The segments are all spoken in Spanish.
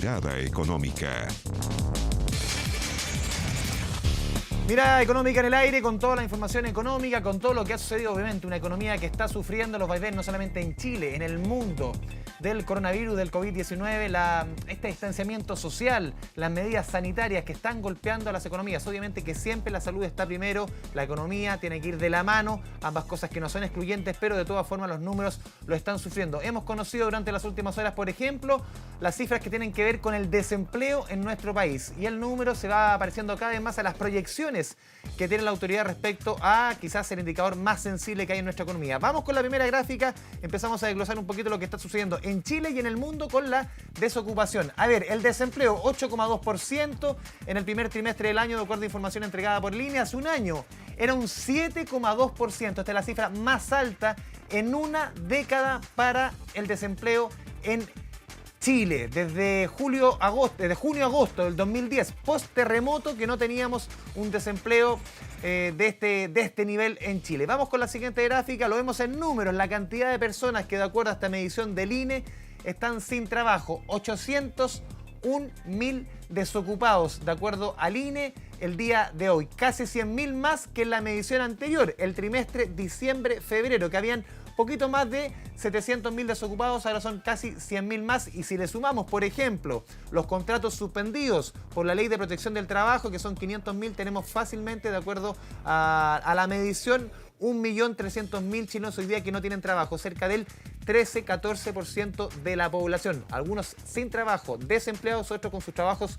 Mirada Económica. Mirada Económica en el aire, con toda la información económica, con todo lo que ha sucedido, obviamente, una economía que está sufriendo los vaivenes no solamente en Chile, en el mundo, del coronavirus, del COVID-19, este distanciamiento social, las medidas sanitarias que están golpeando a las economías. Obviamente que siempre la salud está primero, la economía tiene que ir de la mano, ambas cosas que no son excluyentes, pero de todas formas los números lo están sufriendo. Hemos conocido durante las últimas horas, por ejemplo, las cifras que tienen que ver con el desempleo en nuestro país, y el número se va apareciendo cada vez más a las proyecciones que tiene la autoridad respecto a quizás el indicador más sensible que hay en nuestra economía. Vamos con la primera gráfica, empezamos a desglosar un poquito lo que está sucediendo en Chile y en el mundo con la desocupación. A ver, el desempleo 8,2% en el primer trimestre del año, de acuerdo a información entregada por Línea. Hace un año era un 7,2%. Esta es la cifra más alta en una década para el desempleo en Chile, desde junio a agosto del 2010, post terremoto, que no teníamos un desempleo de este nivel en Chile. Vamos con la siguiente gráfica, lo vemos en números, la cantidad de personas que de acuerdo a esta medición del INE están sin trabajo, 801.000 desocupados de acuerdo al INE el día de hoy, casi 100.000 más que en la medición anterior, el trimestre diciembre-febrero, que habían poquito más de 700.000 desocupados, ahora son casi 100.000 más. Y si le sumamos, por ejemplo, los contratos suspendidos por la Ley de Protección del Trabajo, que son 500.000, tenemos fácilmente, de acuerdo a la medición, 1.300.000 chilenos hoy día que no tienen trabajo, cerca del 13-14% de la población. Algunos sin trabajo, desempleados, otros con sus trabajos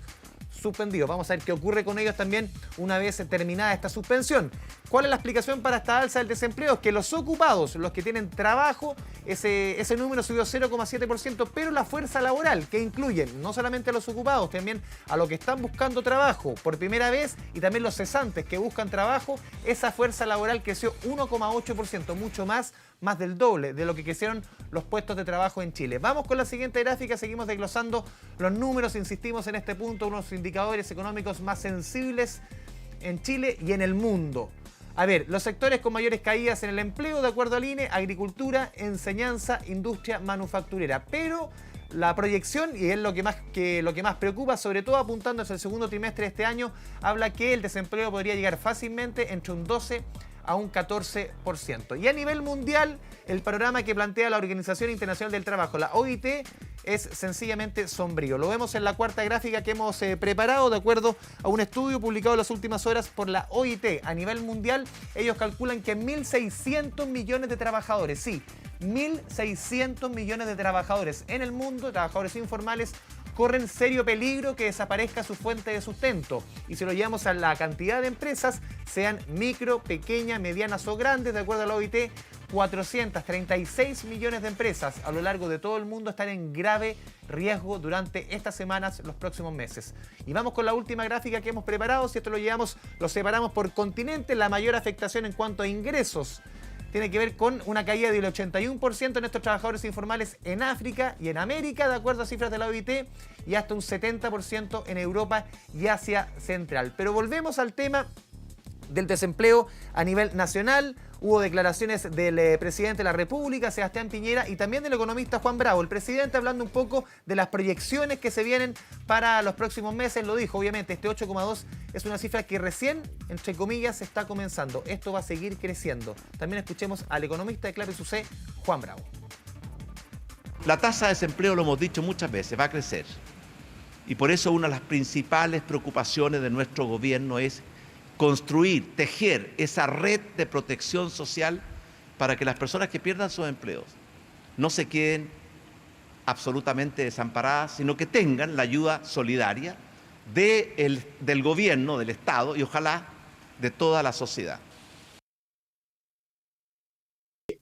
suspendidos. Vamos a ver qué ocurre con ellos también una vez terminada esta suspensión. ¿Cuál es la explicación para esta alza del desempleo? Que los ocupados, los que tienen trabajo, ese número subió 0,7%, pero la fuerza laboral, que incluyen no solamente a los ocupados, también a los que están buscando trabajo por primera vez y también los cesantes que buscan trabajo, esa fuerza laboral creció 1,8%, mucho más del doble de lo que crecieron los puestos de trabajo en Chile. Vamos con la siguiente gráfica, seguimos desglosando los números, insistimos en este punto, unos indicadores económicos más sensibles en Chile y en el mundo. A ver, los sectores con mayores caídas en el empleo, de acuerdo al INE, agricultura, enseñanza, industria manufacturera. Pero la proyección, y es lo que más preocupa, sobre todo apuntando hacia el segundo trimestre de este año, habla que el desempleo podría llegar fácilmente entre un 12 a un 14%. Y a nivel mundial, el panorama que plantea la Organización Internacional del Trabajo, la OIT, es sencillamente sombrío. Lo vemos en la cuarta gráfica que hemos preparado, de acuerdo a un estudio publicado en las últimas horas por la OIT. A nivel mundial, ellos calculan que 1.600 millones de trabajadores, sí, 1.600 millones de trabajadores en el mundo, trabajadores informales, corren serio peligro que desaparezca su fuente de sustento. Y si lo llevamos a la cantidad de empresas, sean micro, pequeñas, medianas o grandes, de acuerdo a la OIT, 436 millones de empresas a lo largo de todo el mundo están en grave riesgo durante estas semanas, los próximos meses. Y vamos con la última gráfica que hemos preparado. Si esto lo separamos por continente, la mayor afectación en cuanto a ingresos tiene que ver con una caída del 81% en estos trabajadores informales en África y en América, de acuerdo a cifras de la OIT, y hasta un 70% en Europa y Asia Central. Pero volvemos al tema del desempleo a nivel nacional. Hubo declaraciones del presidente de la República, Sebastián Piñera, y también del economista Juan Bravo. El presidente, hablando un poco de las proyecciones que se vienen para los próximos meses, lo dijo, obviamente, este 8,2 es una cifra que recién, entre comillas, está comenzando. Esto va a seguir creciendo. También escuchemos al economista de Clave SUC, Juan Bravo. La tasa de desempleo, lo hemos dicho muchas veces, va a crecer. Y por eso una de las principales preocupaciones de nuestro gobierno es construir, tejer esa red de protección social para que las personas que pierdan sus empleos no se queden absolutamente desamparadas, sino que tengan la ayuda solidaria del gobierno, del Estado y ojalá de toda la sociedad.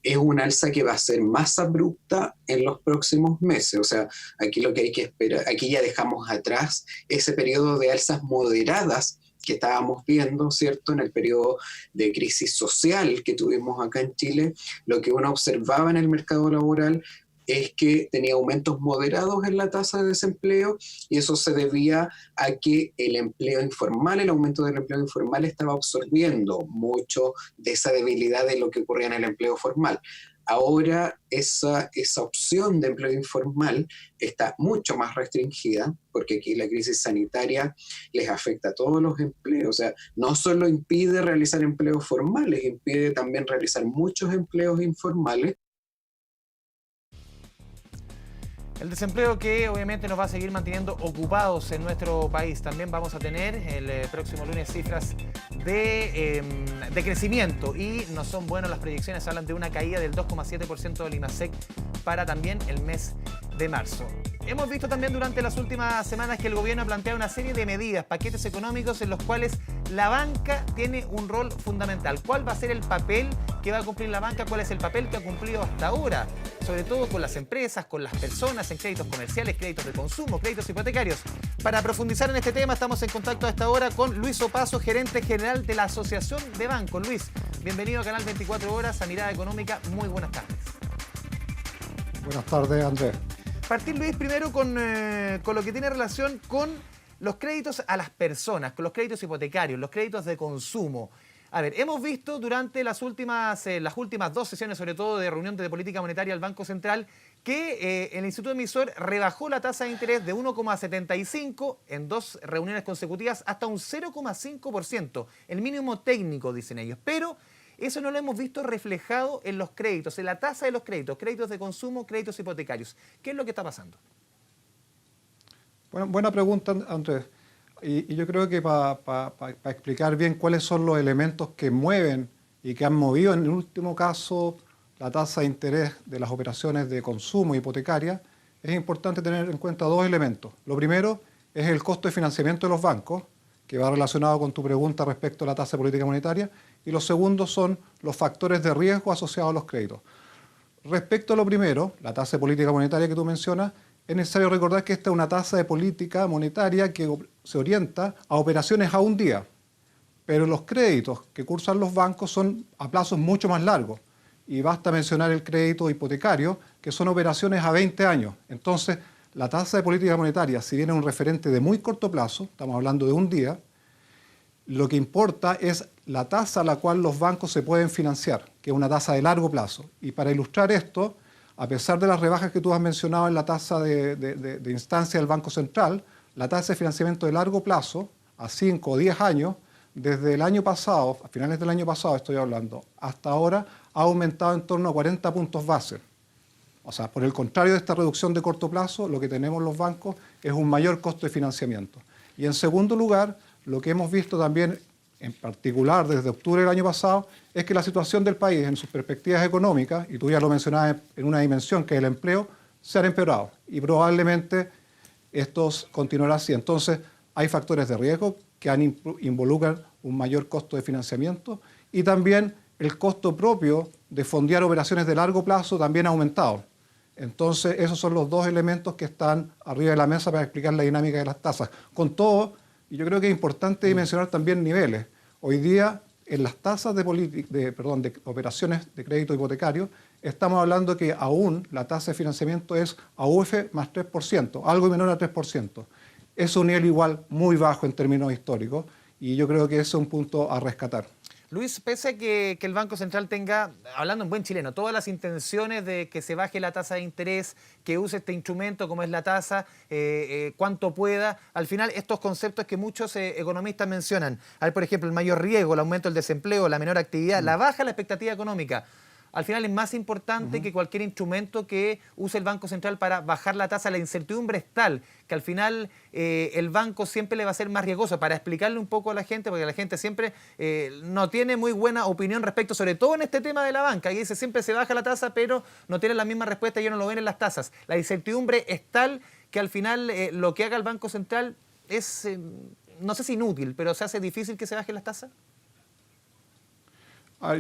Es una alza que va a ser más abrupta en los próximos meses. O sea, aquí lo que hay que esperar, aquí ya dejamos atrás ese periodo de alzas moderadas que estábamos viendo, ¿cierto? En el periodo de crisis social que tuvimos acá en Chile, lo que uno observaba en el mercado laboral es que tenía aumentos moderados en la tasa de desempleo, y eso se debía a que el empleo informal, el aumento del empleo informal estaba absorbiendo mucho de esa debilidad de lo que ocurría en el empleo formal. Ahora esa opción de empleo informal está mucho más restringida porque aquí la crisis sanitaria les afecta a todos los empleos. O sea, no solo impide realizar empleos formales, impide también realizar muchos empleos informales. El desempleo que obviamente nos va a seguir manteniendo ocupados en nuestro país. También vamos a tener el próximo lunes cifras de crecimiento y no son buenas las proyecciones. Hablan de una caída del 2,7% del IMASEC para también el mes de marzo. Hemos visto también durante las últimas semanas que el gobierno ha planteado una serie de medidas, paquetes económicos en los cuales la banca tiene un rol fundamental. ¿Cuál va a ser el papel que va a cumplir la banca? ¿Cuál es el papel que ha cumplido hasta ahora? Sobre todo con las empresas, con las personas, en créditos comerciales, créditos de consumo, créditos hipotecarios. Para profundizar en este tema estamos en contacto a esta hora con Luis Opazo, gerente general de la Asociación de Bancos. Luis, bienvenido a Canal 24 Horas, a Mirada Económica. Muy buenas tardes. Buenas tardes, Andrés. Partir, Luis, primero con lo que tiene relación con los créditos a las personas, con los créditos hipotecarios, los créditos de consumo. A ver, hemos visto durante las últimas 2 sesiones, sobre todo de reunión de política monetaria del Banco Central, que el Instituto Emisor rebajó la tasa de interés de 1,75 en 2 reuniones consecutivas hasta un 0,5%, el mínimo técnico, dicen ellos. Pero eso no lo hemos visto reflejado en los créditos, en la tasa de los créditos, créditos de consumo, créditos hipotecarios. ¿Qué es lo que está pasando? Bueno, buena pregunta, Andrés. Y yo creo que para explicar bien cuáles son los elementos que mueven y que han movido en el último caso la tasa de interés de las operaciones de consumo hipotecaria, es importante tener en cuenta 2 elementos. Lo primero es el costo de financiamiento de los bancos, que va relacionado con tu pregunta respecto a la tasa de política monetaria, y los segundos son los factores de riesgo asociados a los créditos. Respecto a lo primero, la tasa de política monetaria que tú mencionas, es necesario recordar que esta es una tasa de política monetaria que se orienta a operaciones a un día, pero los créditos que cursan los bancos son a plazos mucho más largos, y basta mencionar el crédito hipotecario, que son operaciones a 20 años. Entonces, la tasa de política monetaria, si bien es un referente de muy corto plazo, estamos hablando de un día, lo que importa es la tasa a la cual los bancos se pueden financiar, que es una tasa de largo plazo. Y para ilustrar esto, a pesar de las rebajas que tú has mencionado en la tasa de instancia del Banco Central, la tasa de financiamiento de largo plazo, a 5 o 10 años, desde el año pasado, a finales del año pasado estoy hablando, hasta ahora ha aumentado en torno a 40 puntos base. O sea, por el contrario de esta reducción de corto plazo, lo que tenemos los bancos es un mayor costo de financiamiento. Y en segundo lugar, lo que hemos visto también, en particular desde octubre del año pasado, es que la situación del país en sus perspectivas económicas, y tú ya lo mencionabas en una dimensión que es el empleo, se han empeorado y probablemente esto continuará así. Entonces, hay factores de riesgo que involucran un mayor costo de financiamiento y también el costo propio de fondear operaciones de largo plazo también ha aumentado. Entonces, esos son los 2 elementos que están arriba de la mesa para explicar la dinámica de las tasas. Con todo, y yo creo que es importante mencionar también niveles. Hoy día, en las tasas de operaciones de crédito hipotecario, estamos hablando que aún la tasa de financiamiento es AUF más 3%, algo menor a 3%. Es un nivel igual muy bajo en términos históricos y yo creo que ese es un punto a rescatar. Luis, pese a que el Banco Central tenga, hablando en buen chileno, todas las intenciones de que se baje la tasa de interés, que use este instrumento como es la tasa, cuanto pueda, al final estos conceptos que muchos economistas mencionan, a ver, por ejemplo, el mayor riesgo, el aumento del desempleo, la menor actividad, la baja de la expectativa económica, al final es más importante que cualquier instrumento que use el Banco Central para bajar la tasa. La incertidumbre es tal que al final el banco siempre le va a ser más riesgoso. Para explicarle un poco a la gente, porque la gente siempre no tiene muy buena opinión respecto, sobre todo en este tema de la banca. Y dice, siempre se baja la tasa, pero no tiene la misma respuesta y ellos no lo ven en las tasas. La incertidumbre es tal que al final lo que haga el Banco Central es, no sé si inútil, pero se hace difícil que se bajen las tasas.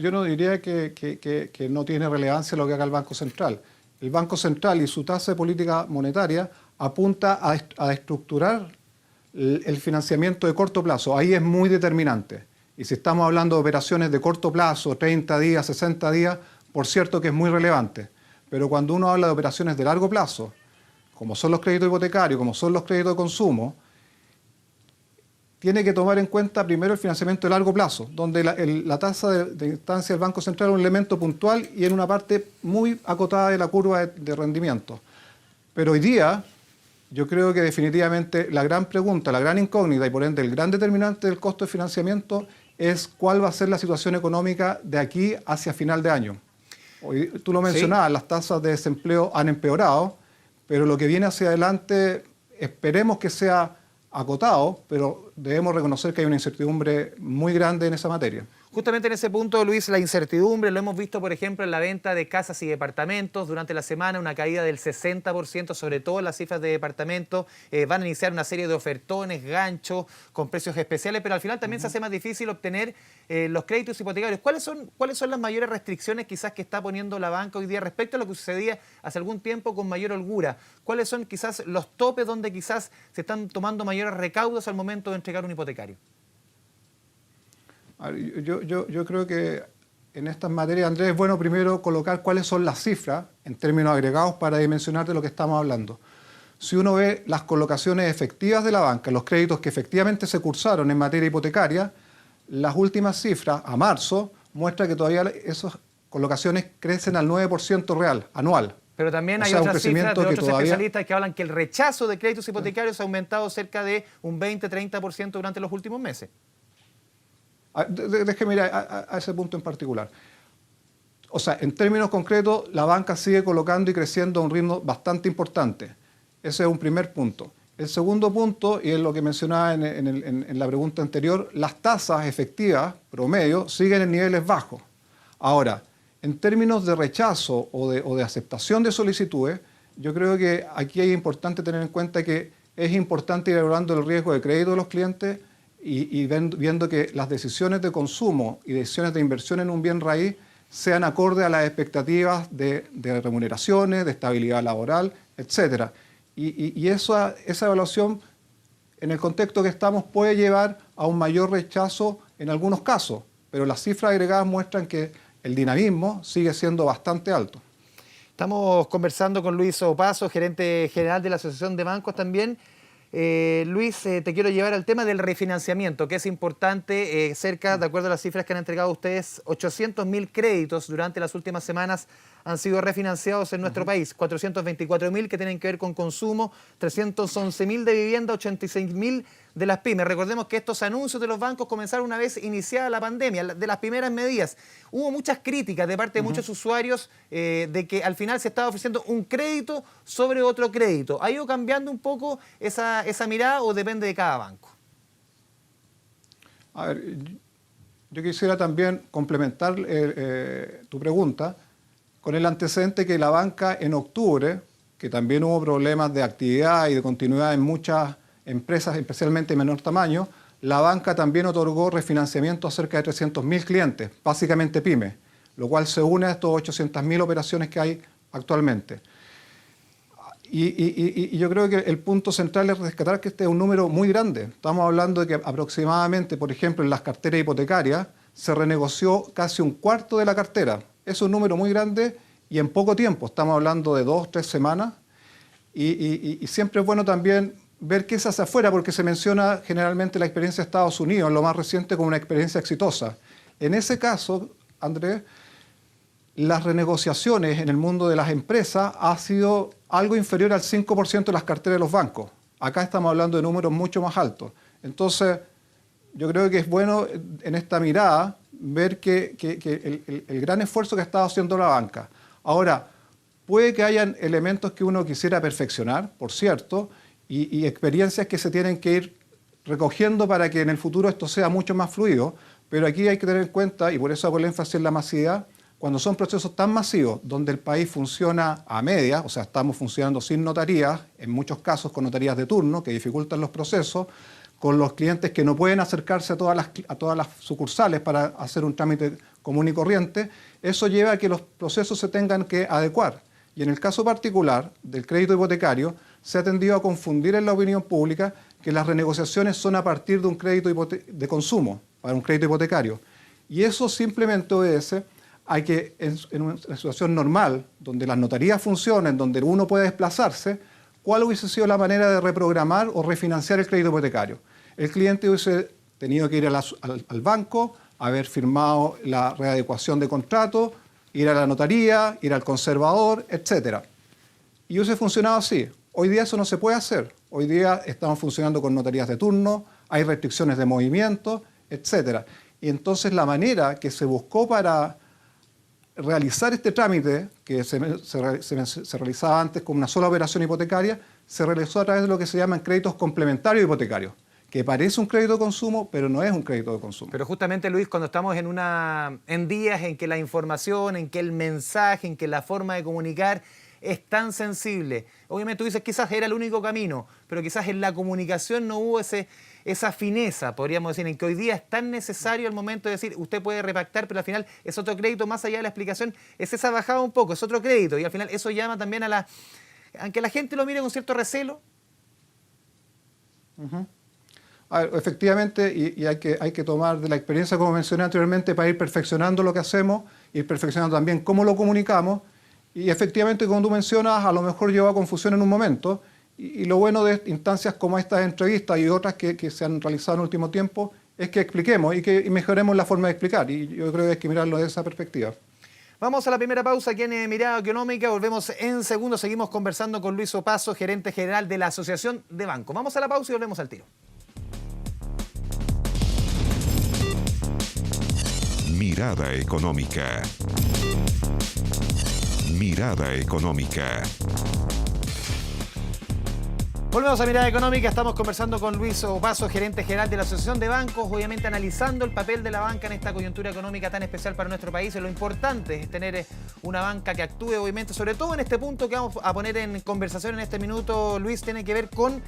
Yo no diría que no tiene relevancia lo que haga el Banco Central. El Banco Central y su tasa de política monetaria apunta a estructurar el financiamiento de corto plazo. Ahí es muy determinante. Y si estamos hablando de operaciones de corto plazo, 30 días, 60 días, por cierto que es muy relevante. Pero cuando uno habla de operaciones de largo plazo, como son los créditos hipotecarios, como son los créditos de consumo, tiene que tomar en cuenta primero el financiamiento de largo plazo, donde la tasa de instancia del Banco Central es un elemento puntual y en una parte muy acotada de la curva de rendimiento. Pero hoy día, yo creo que definitivamente la gran pregunta, la gran incógnita y por ende el gran determinante del costo de financiamiento es cuál va a ser la situación económica de aquí hacia final de año. Hoy, tú lo mencionabas, las tasas de desempleo han empeorado, pero lo que viene hacia adelante esperemos que sea acotado, pero debemos reconocer que hay una incertidumbre muy grande en esa materia. Justamente en ese punto, Luis, la incertidumbre, lo hemos visto, por ejemplo, en la venta de casas y departamentos. Durante la semana, una caída del 60%, sobre todo en las cifras de departamentos. Van a iniciar una serie de ofertones, ganchos, con precios especiales, pero al final también se hace más difícil obtener los créditos hipotecarios. ¿Cuáles son las mayores restricciones quizás que está poniendo la banca hoy día respecto a lo que sucedía hace algún tiempo con mayor holgura? ¿Cuáles son quizás los topes donde quizás se están tomando mayores recaudos al momento de entregar un hipotecario? Yo creo que en estas materias, Andrés, es bueno primero colocar cuáles son las cifras en términos agregados para dimensionar de lo que estamos hablando. Si uno ve las colocaciones efectivas de la banca, los créditos que efectivamente se cursaron en materia hipotecaria, las últimas cifras a marzo muestran que todavía esas colocaciones crecen al 9% real, anual. Pero también hay otras cifras de otros especialistas que hablan que el rechazo de créditos hipotecarios ha aumentado cerca de un 20-30% durante los últimos meses. Déjeme ir a ese punto en particular. O sea, en términos concretos, la banca sigue colocando y creciendo a un ritmo bastante importante. Ese es un primer punto. El segundo punto, y es lo que mencionaba en la pregunta anterior, las tasas efectivas, promedio, siguen en niveles bajos. Ahora, en términos de rechazo o de aceptación de solicitudes, yo creo que aquí es importante tener en cuenta que es importante ir evaluando el riesgo de crédito de los clientes y viendo que las decisiones de consumo y decisiones de inversión en un bien raíz sean acorde a las expectativas de remuneraciones, de estabilidad laboral, etc. Y esa evaluación, en el contexto que estamos, puede llevar a un mayor rechazo en algunos casos, pero las cifras agregadas muestran que el dinamismo sigue siendo bastante alto. Estamos conversando con Luis Opaso, gerente general de la Asociación de Bancos también. Luis, te quiero llevar al tema del refinanciamiento, que es importante. Cerca, de acuerdo a las cifras que han entregado ustedes, 800.000 créditos durante las últimas semanas han sido refinanciados en nuestro país. 424.000 que tienen que ver con consumo, 311.000 de vivienda, 86.000 de las pymes. Recordemos que estos anuncios de los bancos comenzaron una vez iniciada la pandemia, de las primeras medidas. Hubo muchas críticas de parte de muchos usuarios de que al final se estaba ofreciendo un crédito sobre otro crédito. ¿Ha ido cambiando un poco esa mirada o depende de cada banco? A ver, yo quisiera también complementar tu pregunta con el antecedente que la banca en octubre, que también hubo problemas de actividad y de continuidad en muchas empresas, especialmente de menor tamaño, la banca también otorgó refinanciamiento a cerca de 300.000 clientes, básicamente pymes, lo cual se une a estos 800.000 operaciones que hay actualmente. Y yo creo que el punto central es rescatar que este es un número muy grande. Estamos hablando de que aproximadamente, por ejemplo, en las carteras hipotecarias se renegoció casi un cuarto de la cartera. Es un número muy grande y en poco tiempo. Estamos hablando de 2 o 3 semanas. Y siempre es bueno también ver qué se hace afuera, porque se menciona generalmente la experiencia de Estados Unidos, lo más reciente, como una experiencia exitosa. En ese caso, Andrés, las renegociaciones en el mundo de las empresas ha sido algo inferior al 5% de las carteras de los bancos. Acá estamos hablando de números mucho más altos. Entonces, yo creo que es bueno en esta mirada ver que el gran esfuerzo que ha estado haciendo la banca. Ahora, puede que hayan elementos que uno quisiera perfeccionar, por cierto, y experiencias que se tienen que ir recogiendo para que en el futuro esto sea mucho más fluido, pero aquí hay que tener en cuenta, y por eso hago el énfasis en la masividad, cuando son procesos tan masivos, donde el país funciona a media, o sea, estamos funcionando sin notarías, en muchos casos con notarías de turno, que dificultan los procesos, con los clientes que no pueden acercarse a todas las sucursales para hacer un trámite común y corriente, eso lleva a que los procesos se tengan que adecuar. Y en el caso particular del crédito hipotecario, se ha tendido a confundir en la opinión pública que las renegociaciones son a partir de un crédito de consumo, para un crédito hipotecario. Y eso simplemente obedece a que en una situación normal, donde las notarías funcionan, donde uno puede desplazarse, ¿cuál hubiese sido la manera de reprogramar o refinanciar el crédito hipotecario? El cliente hubiese tenido que ir al banco, haber firmado la readecuación de contrato, ir a la notaría, ir al conservador, etc. Y hubiese funcionado así. Hoy día eso no se puede hacer. Hoy día estamos funcionando con notarías de turno, hay restricciones de movimiento, etc. Y entonces la manera que se buscó para realizar este trámite, que se realizaba antes con una sola operación hipotecaria, se realizó a través de lo que se llaman créditos complementarios hipotecarios, que parece un crédito de consumo, pero no es un crédito de consumo. Pero justamente, Luis, cuando estamos en días en que la información, en que el mensaje, en que la forma de comunicar es tan sensible, obviamente tú dices quizás era el único camino, pero quizás en la comunicación no hubo esa fineza, podríamos decir, en que hoy día es tan necesario el momento de decir, usted puede repactar, pero al final es otro crédito, más allá de la explicación, es esa bajada un poco, es otro crédito, y al final eso llama también aunque la gente lo mire con cierto recelo. A ver, efectivamente, y hay que tomar de la experiencia, como mencioné anteriormente, para ir perfeccionando lo que hacemos, ir perfeccionando también cómo lo comunicamos, y efectivamente, como tú mencionas, a lo mejor lleva a confusión en un momento, y lo bueno de instancias como estas entrevistas y otras que se han realizado en el último tiempo es que expliquemos y mejoremos la forma de explicar, y yo creo que hay que mirarlo desde esa perspectiva. Vamos a la primera pausa aquí en Mirada Económica, volvemos en segundos, seguimos conversando con Luis Opazo, gerente general de la Asociación de Bancos. Vamos a la pausa y volvemos al tiro. Mirada Económica. Mirada Económica. Volvemos a Mirada Económica, estamos conversando con Luis Opazo, gerente general de la Asociación de Bancos, obviamente analizando el papel de la banca en esta coyuntura económica tan especial para nuestro país. Lo importante es tener una banca que actúe, obviamente, sobre todo en este punto que vamos a poner en conversación en este minuto, Luis, tiene que ver con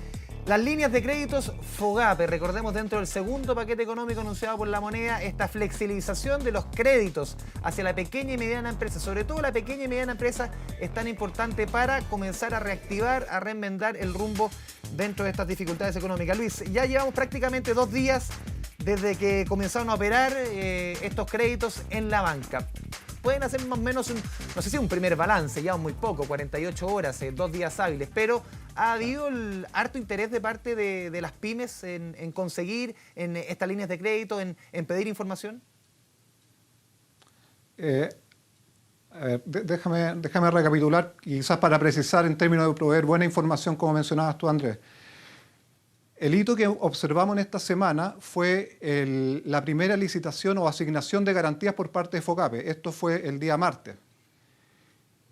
las líneas de créditos FOGAPE. Recordemos, dentro del segundo paquete económico anunciado por la moneda, esta flexibilización de los créditos hacia la pequeña y mediana empresa. Sobre todo la pequeña y mediana empresa es tan importante para comenzar a reactivar, a reenmendar el rumbo dentro de estas dificultades económicas. Luis, ya llevamos prácticamente 2 días desde que comenzaron a operar estos créditos en la banca. Pueden hacer más o menos no sé si un primer balance, ya muy poco, 48 horas, 2 días hábiles, pero ¿ha habido harto interés de parte de las pymes en conseguir en estas líneas de crédito, en pedir información? A ver, déjame recapitular, quizás para precisar en términos de proveer buena información, como mencionabas tú, Andrés. El hito que observamos en esta semana fue la primera licitación o asignación de garantías por parte de FOGAPE. Esto fue el día martes.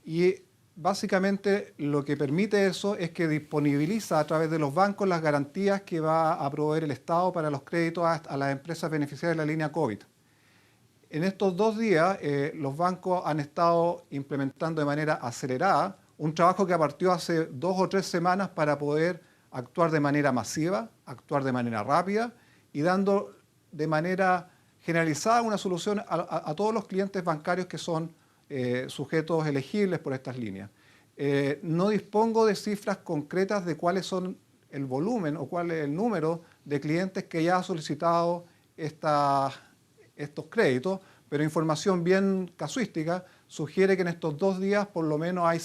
Y básicamente lo que permite eso es que disponibiliza a través de los bancos las garantías que va a proveer el Estado para los créditos a las empresas beneficiarias de la línea COVID. En estos 2 días, los bancos han estado implementando de manera acelerada un trabajo que partió hace 2 o 3 semanas para poder actuar de manera masiva, actuar de manera rápida y dando de manera generalizada una solución a todos los clientes bancarios que son sujetos elegibles por estas líneas. No dispongo de cifras concretas de cuáles son el volumen o cuál es el número de clientes que ya ha solicitado estos créditos, pero información bien casuística sugiere que en estos 2 días por lo menos hay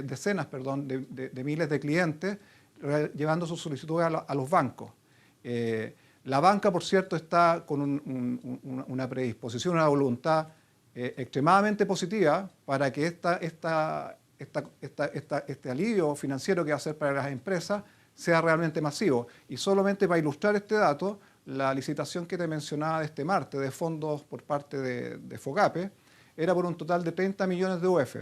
decenas de miles de clientes llevando sus solicitudes a los bancos. La banca, por cierto, está con una predisposición, una voluntad extremadamente positiva para que este alivio financiero que va a ser para las empresas sea realmente masivo. Y solamente para ilustrar este dato, la licitación que te mencionaba de este martes de fondos por parte de FOGAPE era por un total de 30 millones de UF.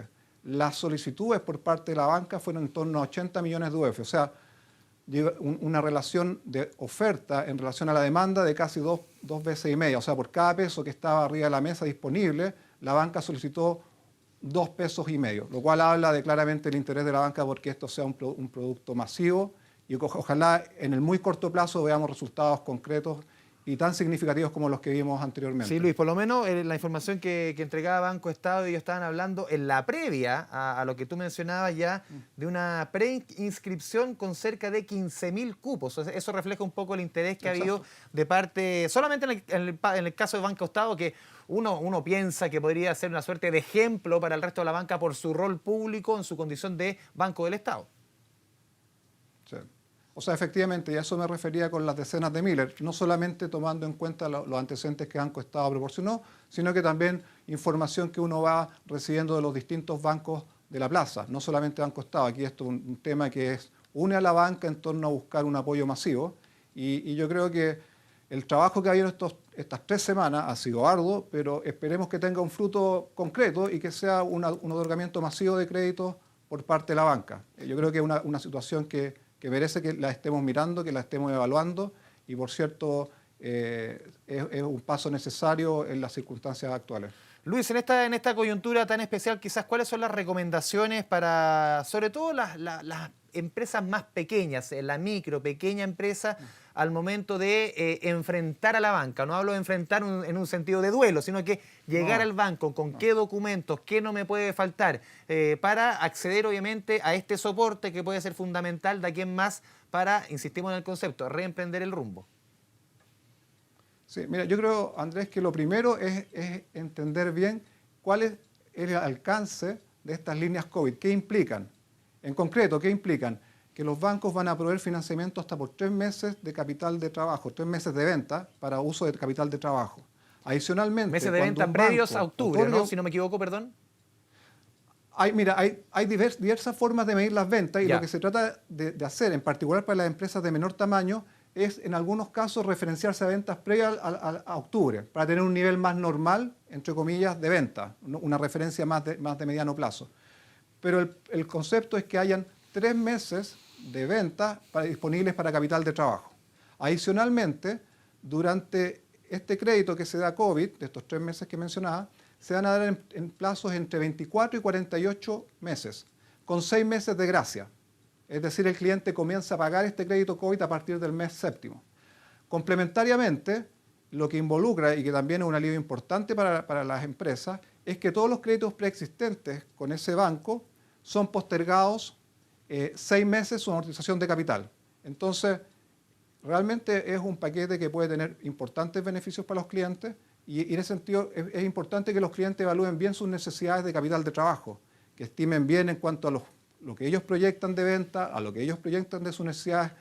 Las solicitudes por parte de la banca fueron en torno a 80 millones de UF. O sea, una relación de oferta en relación a la demanda de casi dos veces y media. O sea, por cada peso que estaba arriba de la mesa disponible, la banca solicitó 2 pesos y medio, lo cual habla de claramente el interés de la banca porque esto sea un producto masivo y ojalá en el muy corto plazo veamos resultados concretos y tan significativos como los que vimos anteriormente. Sí, Luis, por lo menos la información que entregaba Banco Estado, ellos estaban hablando en la previa a lo que tú mencionabas ya, de una preinscripción con cerca de 15.000 cupos. Eso refleja un poco el interés que ha habido de parte, solamente en el caso de Banco Estado, que uno piensa que podría ser una suerte de ejemplo para el resto de la banca por su rol público en su condición de Banco del Estado. Sí. O sea, efectivamente, y a eso me refería con las decenas de Miller, no solamente tomando en cuenta los antecedentes que Banco Estado proporcionó, sino que también información que uno va recibiendo de los distintos bancos de la plaza, no solamente Banco Estado. Aquí esto es un tema que une a la banca en torno a buscar un apoyo masivo, y yo creo que el trabajo que ha habido estas 3 semanas ha sido arduo, pero esperemos que tenga un fruto concreto y que sea un otorgamiento masivo de créditos por parte de la banca. Yo creo que es una situación que merece que la estemos mirando, que la estemos evaluando, y por cierto es un paso necesario en las circunstancias actuales. Luis, en esta coyuntura tan especial, quizás, ¿cuáles son las recomendaciones para, sobre todo, las empresas más pequeñas, la micro, pequeña empresa, al momento de enfrentar a la banca? No hablo de enfrentar en un sentido de duelo, sino que llegar al banco, con qué documentos, qué no me puede faltar, para acceder, obviamente, a este soporte que puede ser fundamental de aquí en más para, insistimos en el concepto, reemprender el rumbo. Sí, mira, yo creo, Andrés, que lo primero es entender bien cuál es el alcance de estas líneas COVID, qué implican. En concreto, ¿qué implican? Que los bancos van a proveer financiamiento hasta por 3 meses de capital de trabajo, 3 meses de venta para uso de capital de trabajo. Adicionalmente, meses de venta previos a octubre, ¿no? Si no me equivoco, perdón. Hay diversas formas de medir las ventas, y lo que se trata de hacer, en particular para las empresas de menor tamaño, es en algunos casos referenciarse a ventas previas a octubre, para tener un nivel más normal, entre comillas, de venta, una referencia más de mediano plazo. Pero el concepto es que hayan 3 meses de venta disponibles para capital de trabajo. Adicionalmente, durante este crédito que se da COVID, de estos 3 meses que mencionaba, se van a dar en plazos entre 24 y 48 meses, con 6 meses de gracia. Es decir, el cliente comienza a pagar este crédito COVID a partir del mes 7º. Complementariamente, lo que involucra, y que también es un alivio importante para las empresas, es que todos los créditos preexistentes con ese banco son postergados 6 meses su amortización de capital. Entonces, realmente es un paquete que puede tener importantes beneficios para los clientes, y en ese sentido es importante que los clientes evalúen bien sus necesidades de capital de trabajo, que estimen bien en cuanto a lo que ellos proyectan de venta, a lo que ellos proyectan de sus necesidades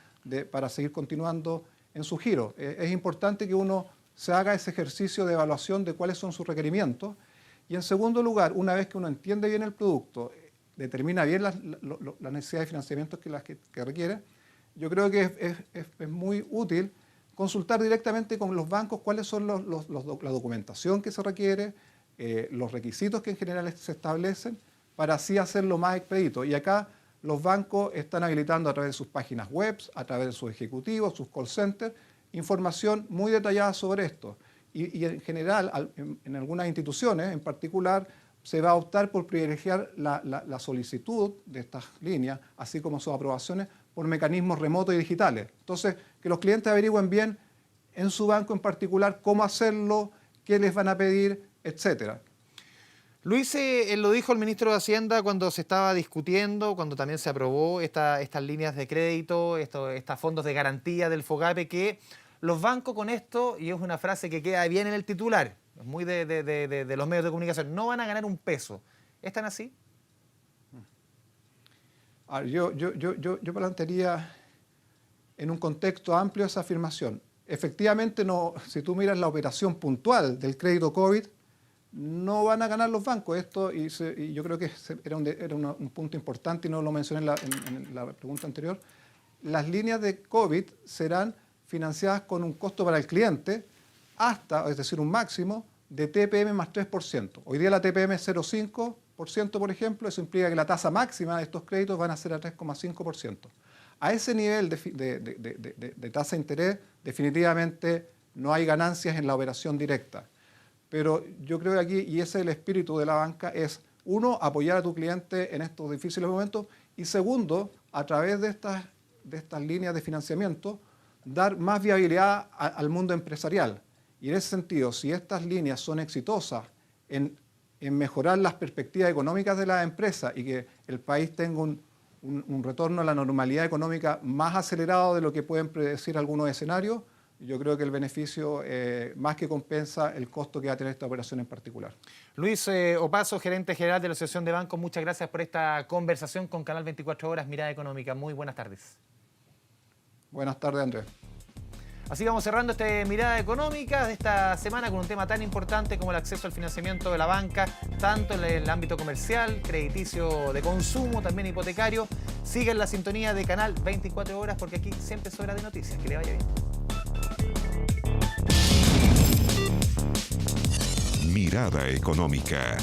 para seguir continuando en su giro. Es importante que uno se haga ese ejercicio de evaluación de cuáles son sus requerimientos, y en segundo lugar, una vez que uno entiende bien el producto, determina bien las necesidades de financiamiento que requiere, yo creo que es muy útil consultar directamente con los bancos cuáles son la documentación que se requiere, los requisitos que en general se establecen, para así hacerlo más expedito. Y acá los bancos están habilitando a través de sus páginas web, a través de sus ejecutivos, sus call centers, información muy detallada sobre esto. Y en general, en algunas instituciones en particular, se va a optar por privilegiar la solicitud de estas líneas, así como sus aprobaciones, por mecanismos remotos y digitales. Entonces, que los clientes averigüen bien en su banco en particular cómo hacerlo, qué les van a pedir, etcétera. Luis, lo dijo el ministro de Hacienda cuando se estaba discutiendo, cuando también se aprobó estas líneas de crédito, estos fondos de garantía del FOGAPE, que los bancos con esto, y es una frase que queda bien en el titular, muy de los medios de comunicación, no van a ganar un peso. ¿Están así? Yo plantearía en un contexto amplio esa afirmación. Efectivamente, no, si tú miras la operación puntual del crédito COVID, no van a ganar los bancos. Esto, y yo creo que era un punto importante y no lo mencioné en la pregunta anterior. Las líneas de COVID serán financiadas con un costo para el cliente hasta, es decir, un máximo de TPM más 3%. Hoy día la TPM es 0,5%, por ejemplo. Eso implica que la tasa máxima de estos créditos van a ser a 3,5%. A ese nivel de tasa de interés, definitivamente no hay ganancias en la operación directa. Pero yo creo que aquí, y ese es el espíritu de la banca, es, uno, apoyar a tu cliente en estos difíciles momentos, y segundo, a través de estas líneas de financiamiento, dar más viabilidad al mundo empresarial. Y en ese sentido, si estas líneas son exitosas en mejorar las perspectivas económicas de las empresas y que el país tenga un retorno a la normalidad económica más acelerado de lo que pueden predecir algunos escenarios, yo creo que el beneficio más que compensa el costo que va a tener esta operación en particular. Luis Opazo, gerente general de la Asociación de Bancos, muchas gracias por esta conversación con Canal 24 Horas, Mirada Económica. Muy buenas tardes. Buenas tardes, Andrés. Así vamos cerrando esta mirada económica de esta semana con un tema tan importante como el acceso al financiamiento de la banca, tanto en el ámbito comercial, crediticio de consumo, también hipotecario. Sigan la sintonía de Canal 24 Horas porque aquí siempre es hora de noticias. Que le vaya bien. Mirada económica.